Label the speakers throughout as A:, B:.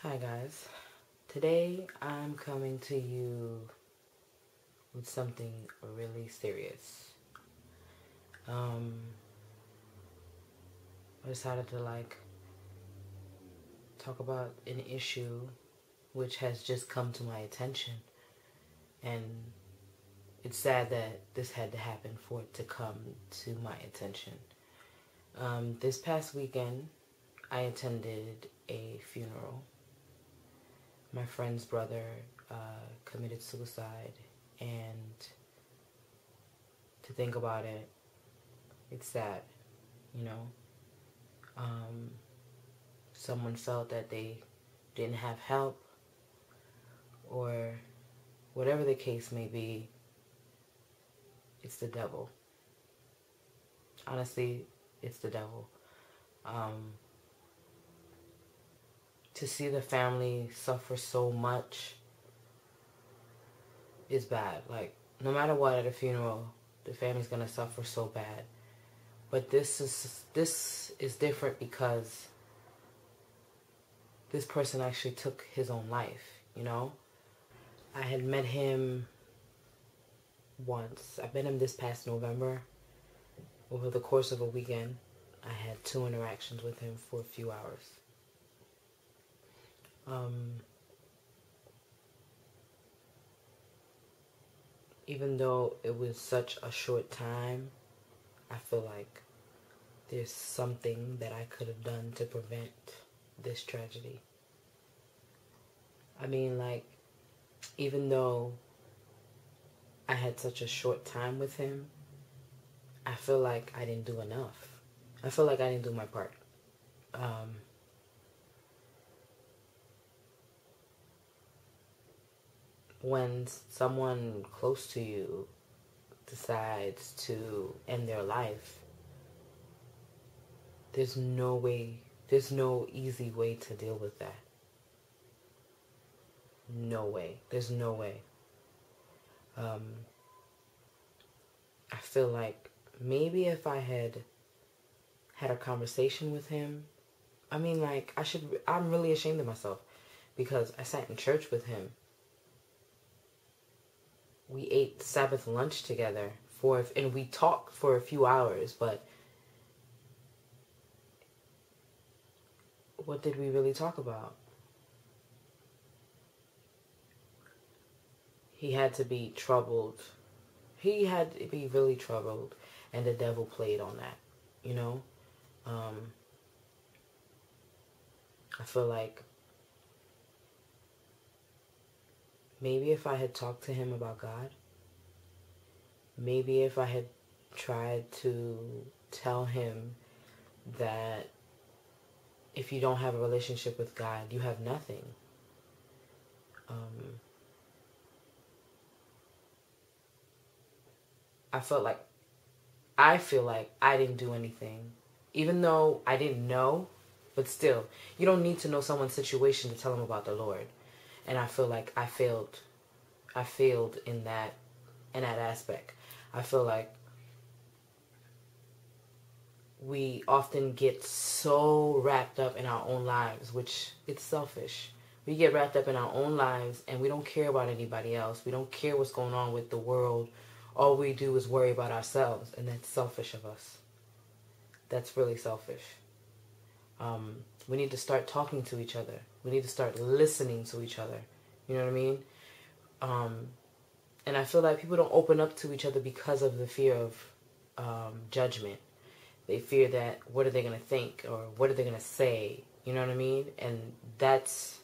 A: Hi guys, today I'm coming to you with something really serious. Um, I decided to talk about an issue which has just come to my attention, and it's sad that this had to happen for it to come to my attention. This past weekend, I attended a funeral. My friend's brother committed suicide, and to think about it, it's sad, you know. Someone felt that they didn't have help, or whatever the case may be, it's the devil. Honestly, it's the devil. To see the family suffer so much is bad. Like, no matter what at a funeral, the family's gonna suffer so bad. But this is different because this person actually took his own life, you know? I had met him once. I met him this past November. Over the course of a weekend, I had 2 interactions with him for a few hours. Even though it was such a short time, I feel like there's something that I could have done to prevent this tragedy. I mean, like, even though I had such a short time with him, I feel like I didn't do enough. I feel like I didn't do my part. When someone close to you decides to end their life, there's no easy way to deal with that. No way. There's no way. I feel like maybe if I had a conversation with him, I'm really ashamed of myself because I sat in church with him. We ate Sabbath lunch together and we talked for a few hours, but what did we really talk about? He had to be troubled. He had to be really troubled, and the devil played on that, you know? I feel like maybe if I had talked to him about God, maybe if I had tried to tell him that if you don't have a relationship with God, you have nothing. I feel like I didn't do anything. Even though I didn't know, but still, you don't need to know someone's situation to tell them about the Lord. And I feel like I failed. I failed in that aspect. I feel like we often get so wrapped up in our own lives, which it's selfish. We get wrapped up in our own lives and we don't care about anybody else. We don't care what's going on with the world. All we do is worry about ourselves, and that's selfish of us. That's really selfish. We need to start talking to each other. We need to start listening to each other. You know what I mean? And I feel like people don't open up to each other because of the fear of judgment. They fear that what are they going to think or what are they going to say? You know what I mean? And that's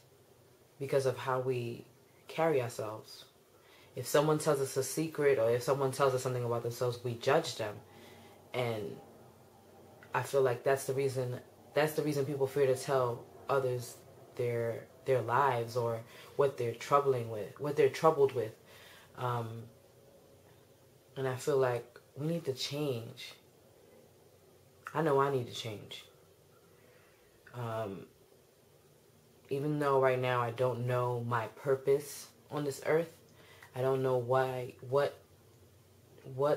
A: because of how we carry ourselves. If someone tells us a secret or if someone tells us something about themselves, we judge them. And I feel like that's the reason people fear to tell others their lives or what they're troubled with. And I feel like we need to change. I know I need to change. Even though right now I don't know my purpose on this earth, I don't know what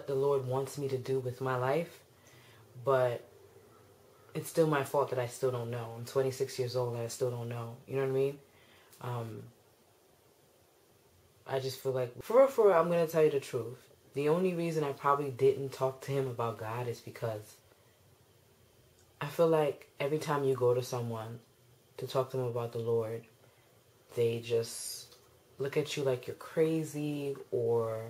A: the Lord wants me to do with my life, but it's still my fault that I still don't know. I'm 26 years old and I still don't know. You know what I mean? Um, I just feel like, for real, I'm going to tell you the truth. The only reason I probably didn't talk to him about God is because I feel like every time you go to someone to talk to them about the Lord, they just look at you like you're crazy or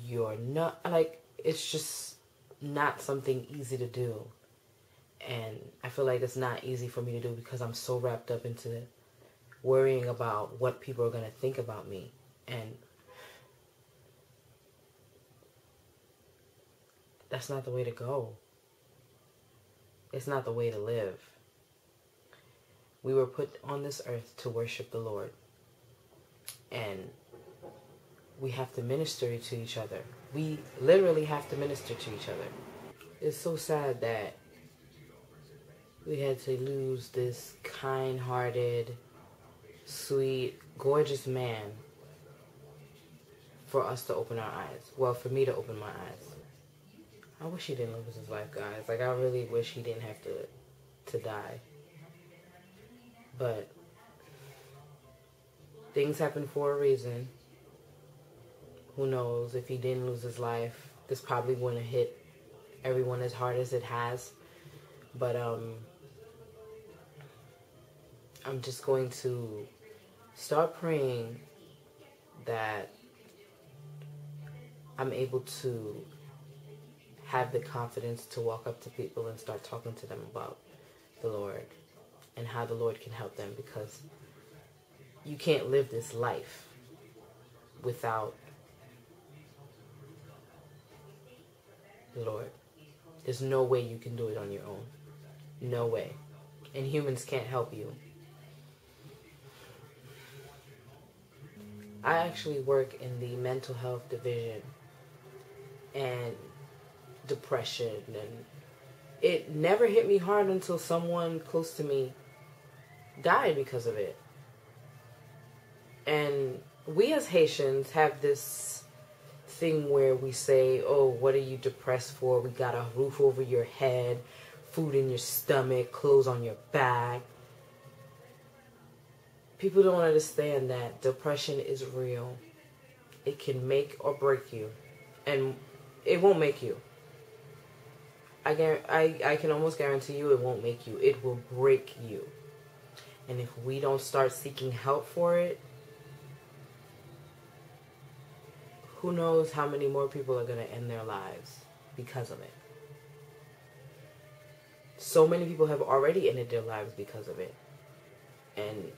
A: you're not. Like, it's just not something easy to do. And I feel like it's not easy for me to do because I'm so wrapped up into worrying about what people are going to think about me. And that's not the way to go. It's not the way to live. We were put on this earth to worship the Lord. And we have to minister to each other. We literally have to minister to each other. It's so sad that we had to lose this kind-hearted, sweet, gorgeous man for us to open our eyes. Well, for me to open my eyes. I wish he didn't lose his life, guys. Like, I really wish he didn't have to die. But things happen for a reason. Who knows, if he didn't lose his life, this probably wouldn't have hit everyone as hard as it has. But I'm just going to start praying that I'm able to have the confidence to walk up to people and start talking to them about the Lord and how the Lord can help them, because you can't live this life without the Lord. There's no way you can do it on your own. No way. And humans can't help you. I actually work in the mental health division, and depression, and it never hit me hard until someone close to me died because of it. And we as Haitians have this thing where we say, oh, what are you depressed for? We got a roof over your head, food in your stomach, clothes on your back. People don't understand that depression is real. It can make or break you. And it won't make you. I can almost guarantee you it won't make you. It will break you. And if we don't start seeking help for it, who knows how many more people are going to end their lives because of it. So many people have already ended their lives because of it. And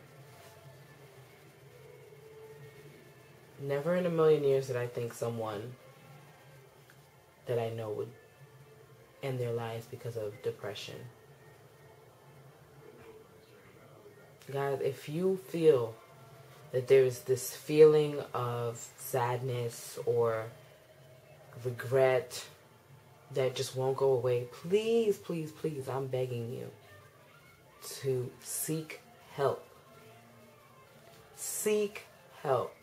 A: never in a million years did I think someone that I know would end their lives because of depression. Guys, if you feel that there's this feeling of sadness or regret that just won't go away, please, please, please, I'm begging you to seek help. Seek help.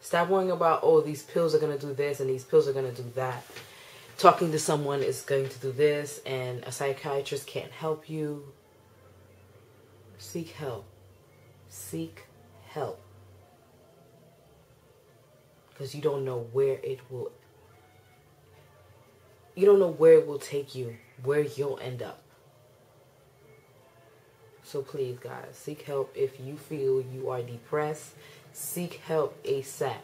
A: Stop worrying about, oh, these pills are going to do this and these pills are going to do that. Talking to someone is going to do this and a psychiatrist can't help you. Seek help. Seek help. Because you don't know where it will take you, where you'll end up. So please, guys, seek help. If you feel you are depressed, seek help ASAP.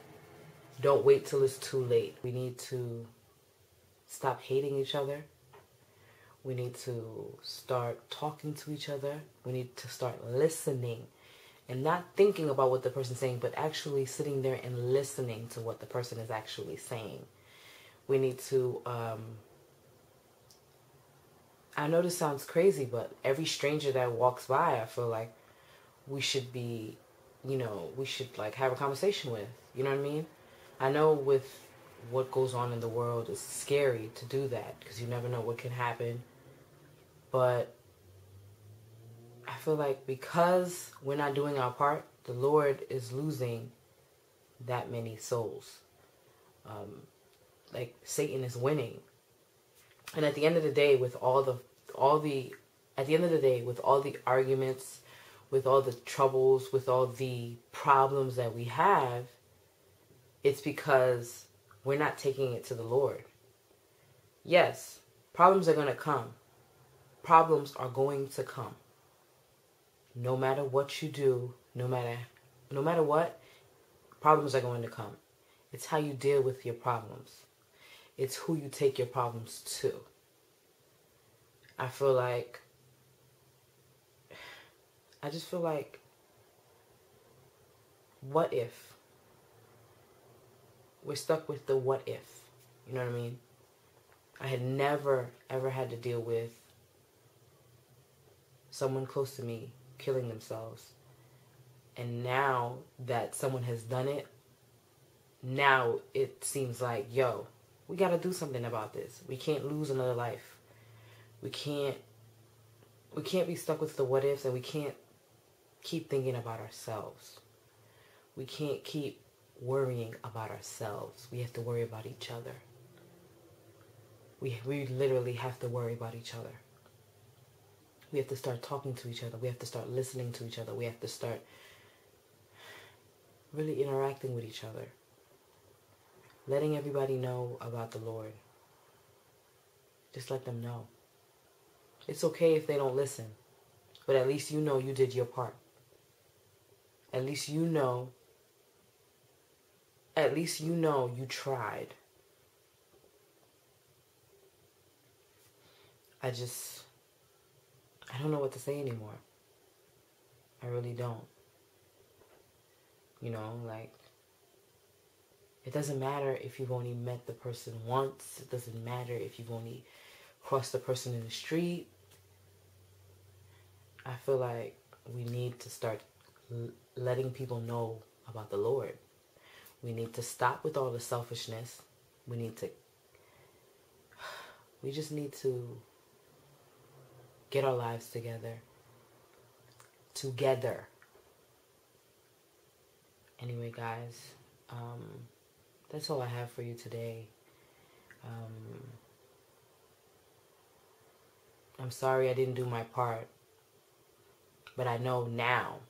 A: Don't wait till it's too late. We need to stop hating each other. We need to start talking to each other. We need to start listening and not thinking about what the person's saying, but actually sitting there and listening to what the person is actually saying. We need to, I know this sounds crazy, but every stranger that walks by, I feel like we should be, we should like have a conversation with, you know what I mean? I know with what goes on in the world, it's scary to do that because you never know what can happen. But I feel like because we're not doing our part, the Lord is losing that many souls. Like Satan is winning. And at the end of the day, with all the arguments, with all the troubles, with all the problems that we have, it's because we're not taking it to the Lord. Yes, problems are going to come. Problems are going to come. No matter what you do, no matter what, problems are going to come. It's how you deal with your problems. It's who you take your problems to. I just feel like, what if? We're stuck with the what if. You know what I mean? I had never, ever had to deal with someone close to me killing themselves. And now that someone has done it, now it seems like, yo, we got to do something about this. We can't lose another life. We can't be stuck with the what ifs, and we can't keep thinking about ourselves. We can't keep worrying about ourselves. We have to worry about each other. We literally have to worry about each other. We have to start talking to each other. We have to start listening to each other. We have to start really interacting with each other. Letting everybody know about the Lord. Just let them know. It's okay if they don't listen, but at least you know you did your part. At least you know you tried. I don't know what to say anymore. I really don't. You know, like, it doesn't matter if you've only met the person once. It doesn't matter if you've only crossed the person in the street. I feel like we need to start letting people know about the Lord. We need to stop with all the selfishness. We just need to get our lives together. Anyway, guys, that's all I have for you today. I'm sorry I didn't do my part, but I know now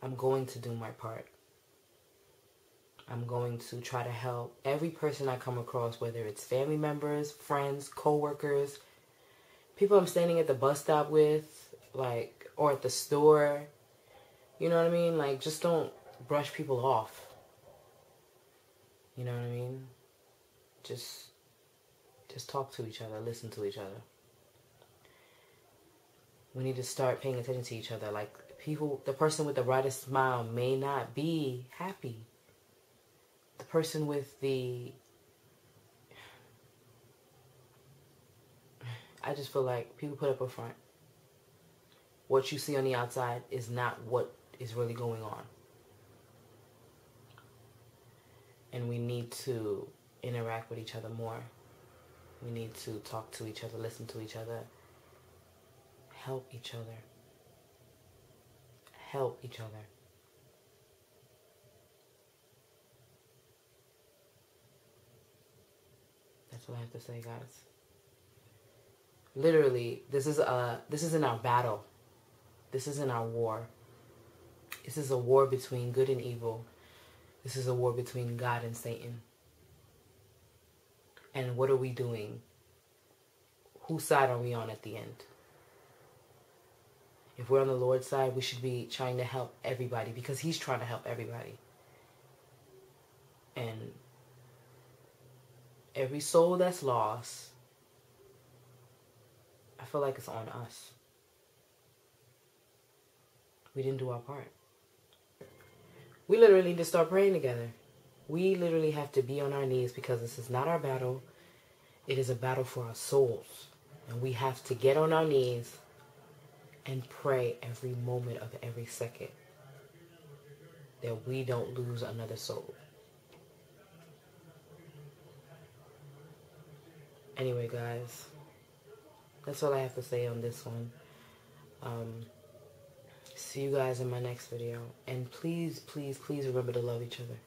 A: I'm going to do my part. I'm going to try to help every person I come across, whether it's family members, friends, co-workers, people I'm standing at the bus stop with, like, or at the store. You know what I mean? Like, just don't brush people off. You know what I mean? Just talk to each other, listen to each other. We need to start paying attention to each other. Like, the person with the brightest smile may not be happy. The person with I just feel like people put up a front. What you see on the outside is not what is really going on. And we need to interact with each other more. We need to talk to each other, listen to each other, help each other. Help each other. That's what I have to say, guys. Literally, this isn't our battle. This isn't our war. This is a war between good and evil. This is a war between God and Satan. And what are we doing? Whose side are we on at the end? If we're on the Lord's side, we should be trying to help everybody, because He's trying to help everybody. And every soul that's lost, I feel like it's on us. We didn't do our part. We literally need to start praying together. We literally have to be on our knees, because this is not our battle. It is a battle for our souls. And we have to get on our knees and pray every moment of every second that we don't lose another soul. Anyway, guys, that's all I have to say on this one. See you guys in my next video. And please, please, please remember to love each other.